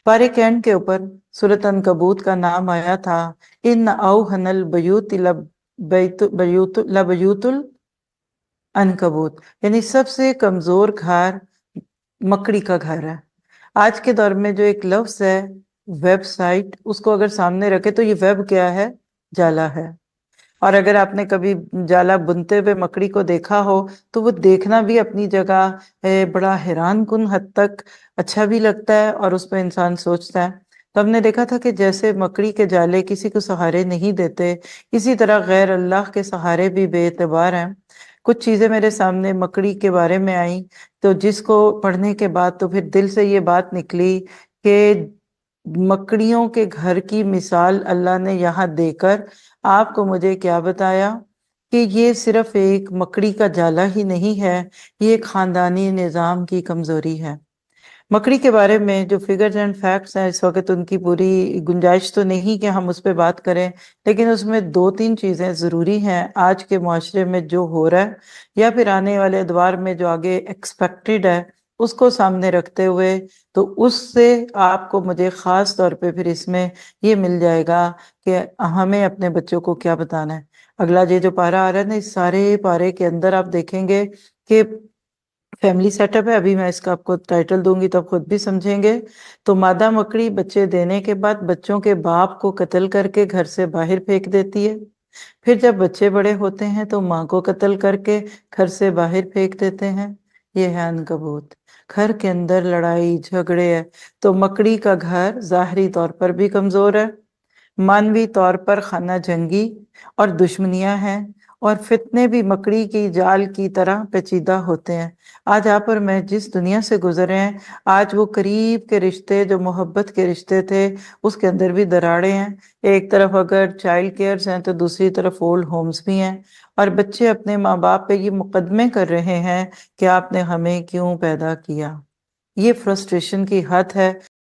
पारे के एंड के ऊपर सूरत अनकबूत का नाम आया था। इन औहनल बयूत लबयूतुल अनकबूत, यानी सबसे कमजोर घर मकड़ी का घर है। आज के दौर में जो एक लफ्ज है वेबसाइट, उसको अगर सामने रखे तो ये वेब क्या है? जाला है। और अगर आपने कभी जाला बुनते हुए मकड़ी को देखा हो तो वो देखना भी अपनी जगह बड़ा हैरान कुन हद तक अच्छा भी लगता है, और उस पर इंसान सोचता है। तो हमने देखा था कि जैसे मकड़ी के जाले किसी को सहारे नहीं देते, इसी तरह गैर अल्लाह के सहारे भी बेएतबार हैं। कुछ चीजें मेरे सामने मकड़ी के बारे में आई, तो जिसको पढ़ने के बाद तो फिर दिल से ये बात निकली कि मकड़ियों के घर की मिसाल अल्लाह ने यहाँ देकर आपको मुझे क्या बताया कि ये सिर्फ एक मकड़ी का जाला ही नहीं है, ये एक खानदानी निजाम की कमजोरी है। मकड़ी के बारे में जो फिगर्स एंड फैक्ट्स हैं, इस वक्त उनकी पूरी गुंजाइश तो नहीं कि हम उस पर बात करें, लेकिन उसमें दो तीन चीजें जरूरी हैं आज के मुआशरे में जो हो रहा है, या फिर आने वाले अदवार में जो आगे एक्सपेक्टेड है, उसको सामने रखते हुए। तो उससे आपको मुझे खास तौर पे फिर इसमें ये मिल जाएगा कि हमें अपने बच्चों को क्या बताना है। अगला ये जो पारा आ रहा है ना, इस सारे पारे के अंदर आप देखेंगे कि फैमिली सेटअप है। अभी मैं इसका आपको टाइटल दूंगी तो आप खुद भी समझेंगे। तो मादा मकड़ी बच्चे देने के बाद बच्चों के बाप को कत्ल करके घर से बाहर फेंक देती है। फिर जब बच्चे बड़े होते हैं तो माँ को कत्ल करके घर से बाहर फेंक देते हैं। ये है अनकबूत। घर के अंदर लड़ाई झगड़े है। तो मकड़ी का घर जाहरी तौर पर भी कमजोर है, मानवी तौर पर खाना जंगी और दुश्मनियां हैं, और फितने भी मकड़ी की जाल की तरह पेचीदा होते हैं। आज आप और मैं जिस दुनिया से गुजरे हैं, आज वो करीब के रिश्ते जो मोहब्बत के रिश्ते थे, उसके अंदर भी दरारें हैं। एक तरफ अगर चाइल्ड केयर्स हैं तो दूसरी तरफ ओल्ड होम्स भी हैं, और बच्चे अपने माँ बाप पे ये मुकदमे कर रहे हैं कि आपने हमें क्यों पैदा किया। ये फ्रस्ट्रेशन की हद है